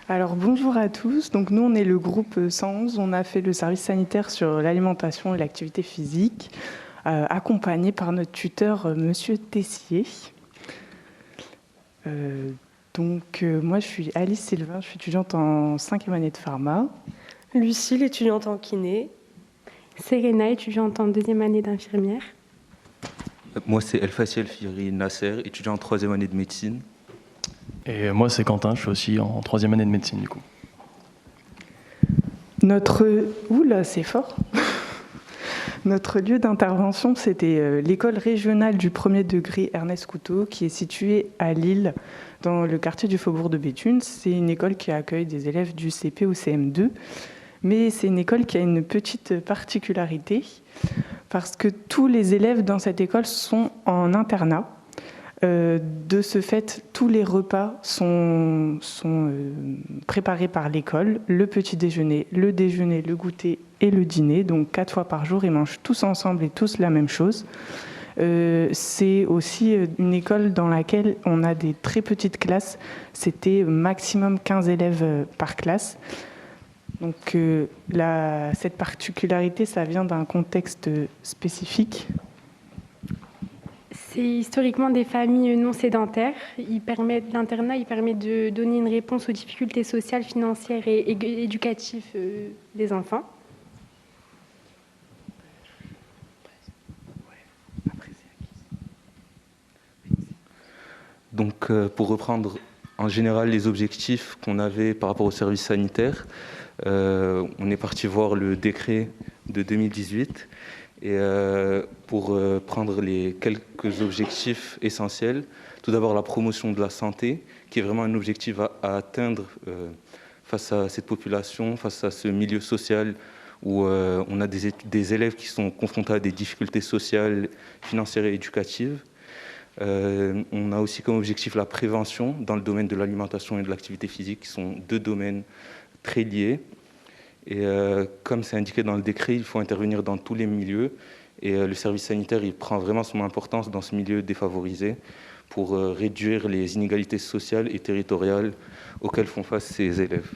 Alors bonjour à tous, donc nous on est le groupe 111, on a fait le service sanitaire sur l'alimentation et l'activité physique, accompagné par notre tuteur Monsieur Tessier. Moi je suis Alice Sylvain, je suis étudiante en 5e année de pharma. Lucille, étudiante en kiné. Serena, étudiante en 2e année d'infirmière. Moi, c'est El Fassiel Firi Nasser, étudiant en 3e année de médecine. Et moi, c'est Quentin, je suis aussi en 3e année de médecine, du coup. Oula, c'est fort. Notre lieu d'intervention, c'était l'école régionale du premier degré Ernest Couteau, qui est située à Lille, dans le quartier du Faubourg de Béthune. C'est une école qui accueille des élèves du CP au CM2, mais c'est une école qui a une petite particularité, parce que tous les élèves dans cette école sont en internat. De ce fait, tous les repas sont préparés par l'école, le petit déjeuner, le goûter et le dîner, donc 4 fois par jour, ils mangent tous ensemble et tous la même chose. C'est aussi une école dans laquelle on a des très petites classes, c'était maximum 15 élèves par classe. Donc cette particularité, ça vient d'un contexte spécifique. C'est historiquement des familles non sédentaires. L'internat permet de donner une réponse aux difficultés sociales, financières et éducatives des enfants. Donc, pour reprendre en général les objectifs qu'on avait par rapport au service sanitaire, on est parti voir le décret de 2018 et pour prendre les quelques objectifs essentiels. Tout d'abord, la promotion de la santé, qui est vraiment un objectif à atteindre face à cette population, face à ce milieu social où on a des élèves qui sont confrontés à des difficultés sociales, financières et éducatives. On a aussi comme objectif la prévention dans le domaine de l'alimentation et de l'activité physique, qui sont deux domaines très liés. Et comme c'est indiqué dans le décret, il faut intervenir dans tous les milieux. Et le service sanitaire, il prend vraiment son importance dans ce milieu défavorisé pour réduire les inégalités sociales et territoriales auxquelles font face ces élèves.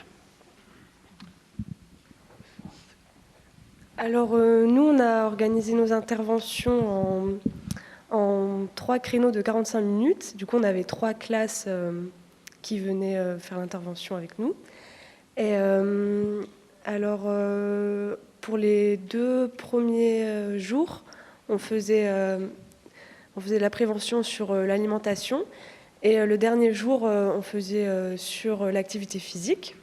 Alors nous, on a organisé nos interventions en 3 créneaux de 45 minutes. Du coup, on avait 3 classes qui venaient faire l'intervention avec nous. Et pour les 2 premiers jours, on faisait la prévention sur l'alimentation. Et le dernier jour, on faisait sur l'activité physique.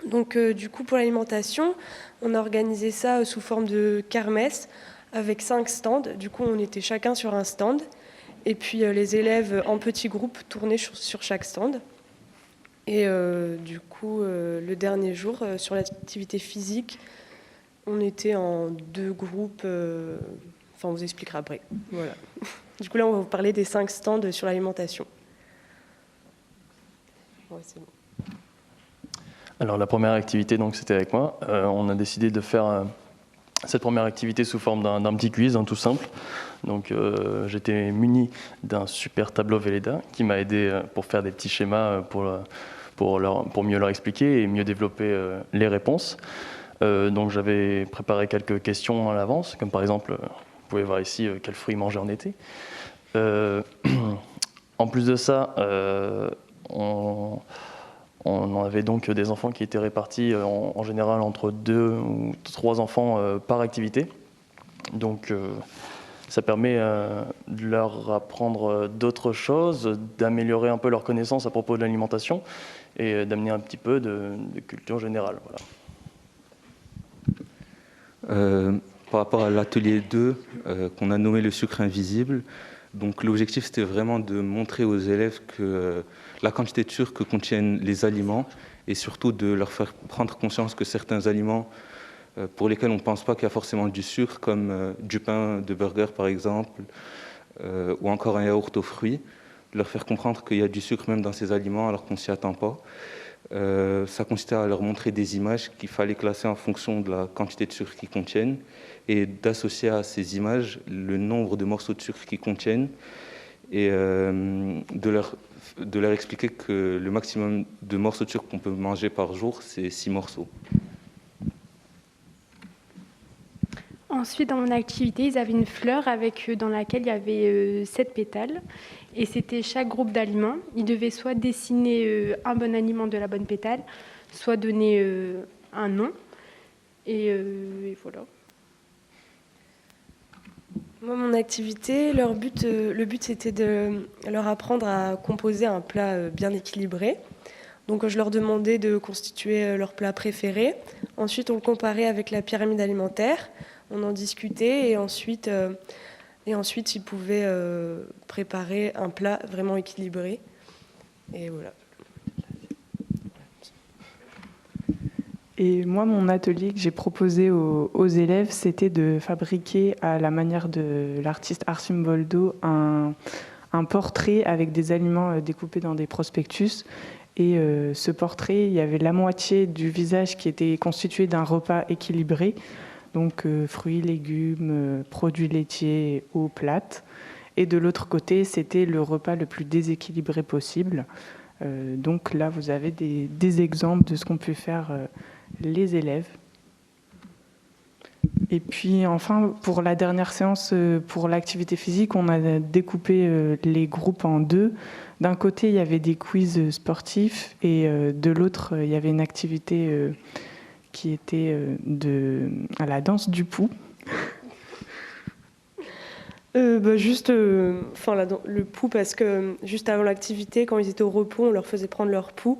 Donc, du coup, pour l'alimentation, on a organisé ça sous forme de kermesse avec 5 stands. Du coup, on était chacun sur un stand. Et puis, les élèves en petits groupes tournaient sur chaque stand. Et du coup, le dernier jour, sur l'activité physique, on était en 2 groupes. On vous expliquera après. Voilà. Du coup, là, on va vous parler des 5 stands sur l'alimentation. Ouais, c'est bon. Alors, la première activité, donc, c'était avec moi. On a décidé de faire cette première activité sous forme d'un petit quiz, tout simple. Donc, j'étais muni d'un super tableau Velleda qui m'a aidé pour faire des petits schémas pour mieux leur expliquer et mieux développer les réponses. Donc, j'avais préparé quelques questions à l'avance, comme par exemple, vous pouvez voir ici quels fruits manger en été. En plus de ça, on avait donc des enfants qui étaient répartis en général entre 2 ou 3 enfants par activité. Donc ça permet de leur apprendre d'autres choses, d'améliorer un peu leurs connaissances à propos de l'alimentation et d'amener un petit peu de culture générale. Voilà. Par rapport à l'atelier 2, qu'on a nommé le sucre invisible, donc l'objectif c'était vraiment de montrer aux élèves que la quantité de sucre que contiennent les aliments et surtout de leur faire prendre conscience que certains aliments pour lesquels on ne pense pas qu'il y a forcément du sucre, comme du pain de burger par exemple, ou encore un yaourt aux fruits, de leur faire comprendre qu'il y a du sucre même dans ces aliments alors qu'on ne s'y attend pas. Ça consistait à leur montrer des images qu'il fallait classer en fonction de la quantité de sucre qu'ils contiennent et d'associer à ces images le nombre de morceaux de sucre qu'ils contiennent et de leur expliquer que le maximum de morceaux de sucre qu'on peut manger par jour, c'est 6 morceaux. Ensuite, dans mon activité, ils avaient une fleur dans laquelle il y avait 7 pétales. Et c'était chaque groupe d'aliments. Ils devaient soit dessiner un bon aliment de la bonne pétale, soit donner un nom. Et voilà. Moi, mon activité, le but c'était de leur apprendre à composer un plat bien équilibré. Donc je leur demandais de constituer leur plat préféré. Ensuite, on le comparait avec la pyramide alimentaire. On en discutait et ensuite ils pouvaient préparer un plat vraiment équilibré. Et voilà. Et moi, mon atelier que j'ai proposé aux élèves, c'était de fabriquer, à la manière de l'artiste Arcimboldo, un portrait avec des aliments découpés dans des prospectus. Et ce portrait, il y avait la moitié du visage qui était constitué d'un repas équilibré, donc fruits, légumes, produits laitiers, eau plate. Et de l'autre côté, c'était le repas le plus déséquilibré possible. Donc là, vous avez des exemples de ce qu'ont pu faire les élèves. Et puis enfin, pour la dernière séance, pour l'activité physique, on a découpé les groupes en deux. D'un côté, il y avait des quiz sportifs et de l'autre, il y avait une activité qui était à la danse du pouls. Le pouls, parce que juste avant l'activité, quand ils étaient au repos, on leur faisait prendre leur pouls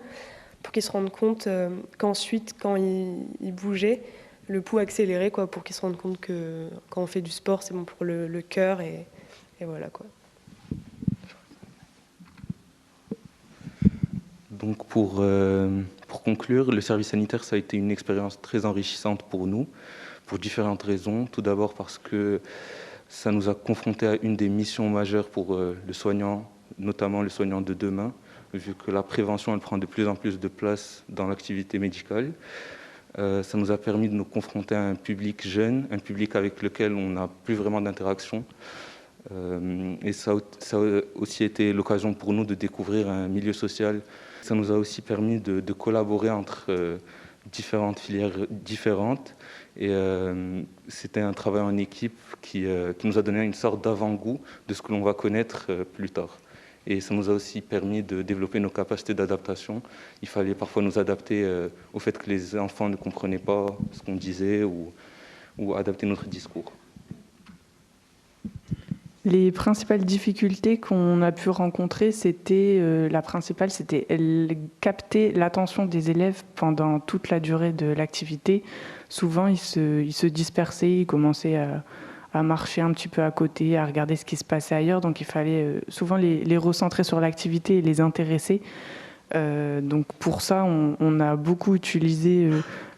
pour qu'ils se rendent compte qu'ensuite, quand ils bougeaient, le pouls accélérait, quoi, pour qu'ils se rendent compte que quand on fait du sport, c'est bon pour le cœur et voilà, quoi. Donc pour conclure, le service sanitaire, ça a été une expérience très enrichissante pour nous, pour différentes raisons. Tout d'abord parce que ça nous a confrontés à une des missions majeures pour le soignant, notamment le soignant de demain, vu que la prévention elle prend de plus en plus de place dans l'activité médicale. Ça nous a permis de nous confronter à un public jeune, un public avec lequel on n'a plus vraiment d'interaction. Et ça a aussi été l'occasion pour nous de découvrir un milieu social. Ça nous a aussi permis de collaborer entre différentes filières différentes. Et c'était un travail en équipe qui nous a donné une sorte d'avant-goût de ce que l'on va connaître plus tard. Et ça nous a aussi permis de développer nos capacités d'adaptation. Il fallait parfois nous adapter au fait que les enfants ne comprenaient pas ce qu'on disait ou adapter notre discours. Les principales difficultés qu'on a pu rencontrer, c'était capter l'attention des élèves pendant toute la durée de l'activité. Souvent, ils se dispersaient, ils commençaient à marcher un petit peu à côté, à regarder ce qui se passait ailleurs. Donc, il fallait souvent les recentrer sur l'activité et les intéresser. Donc, pour ça, on a beaucoup utilisé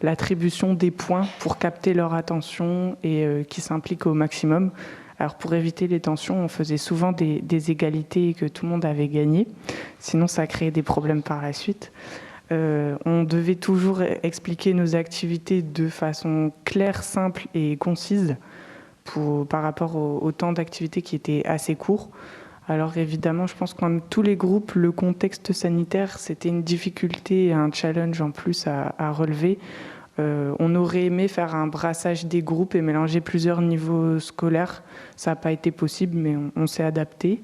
l'attribution des points pour capter leur attention et qu'ils s'impliquent au maximum. Alors pour éviter les tensions, on faisait souvent des égalités que tout le monde avait gagné. Sinon, ça créait des problèmes par la suite. On devait toujours expliquer nos activités de façon claire, simple et concise par rapport au temps d'activité qui était assez court. Alors évidemment, je pense que comme tous les groupes, le contexte sanitaire, c'était une difficulté et un challenge en plus à relever. On aurait aimé faire un brassage des groupes et mélanger plusieurs niveaux scolaires. Ça n'a pas été possible, mais on s'est adapté.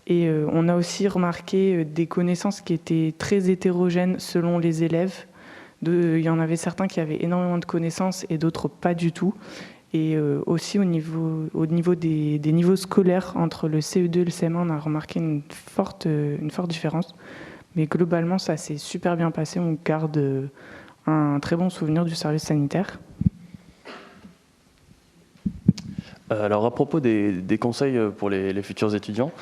Et on a aussi remarqué des connaissances qui étaient très hétérogènes selon les élèves. Il y en avait certains qui avaient énormément de connaissances et d'autres pas du tout. Et aussi au niveau des niveaux scolaires, entre le CE2 et le CM1, on a remarqué une forte différence. Mais globalement, ça s'est super bien passé. On garde un très bon souvenir du service sanitaire. Alors à propos des conseils pour les futurs étudiants,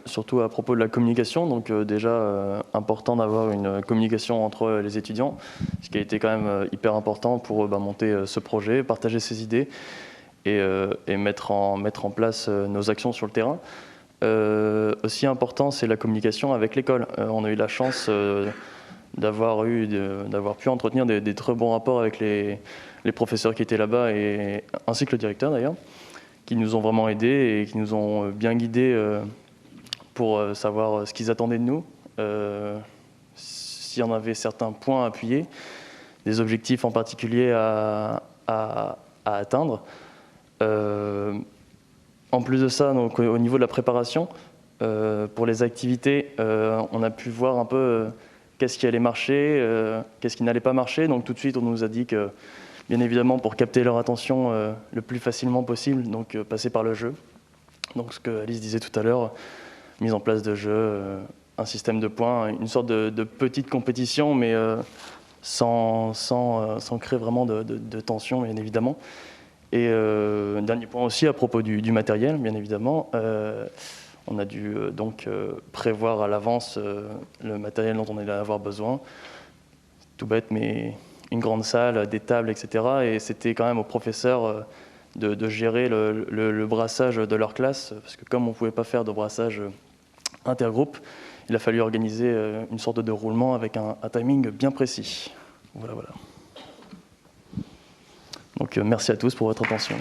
surtout à propos de la communication, donc déjà important d'avoir une communication entre les étudiants, ce qui a été quand même hyper important pour monter ce projet, partager ses idées et mettre en place nos actions sur le terrain. Aussi important, c'est la communication avec l'école. On a eu la chance d'avoir pu entretenir des très bons rapports avec les professeurs qui étaient là-bas, ainsi que le directeur d'ailleurs, qui nous ont vraiment aidés et qui nous ont bien guidés pour savoir ce qu'ils attendaient de nous, s'il y en avait certains points à appuyer, des objectifs en particulier à atteindre. En plus de ça, donc, au niveau de la préparation, pour les activités, on a pu voir un peu qu'est-ce qui allait marcher, qu'est-ce qui n'allait pas marcher. Donc tout de suite, on nous a dit que, bien évidemment, pour capter leur attention le plus facilement possible, donc passer par le jeu. Donc ce que Alice disait tout à l'heure, mise en place de jeux, un système de points, une sorte de petite compétition, mais sans créer vraiment de tension, bien évidemment. Et dernier point aussi à propos du matériel, bien évidemment. On a dû donc prévoir à l'avance le matériel dont on allait avoir besoin. Tout bête, mais une grande salle, des tables, etc. Et c'était quand même aux professeurs de gérer le brassage de leur classe, parce que comme on ne pouvait pas faire de brassage intergroupe, il a fallu organiser une sorte de roulement avec un timing bien précis. Voilà. Donc merci à tous pour votre attention.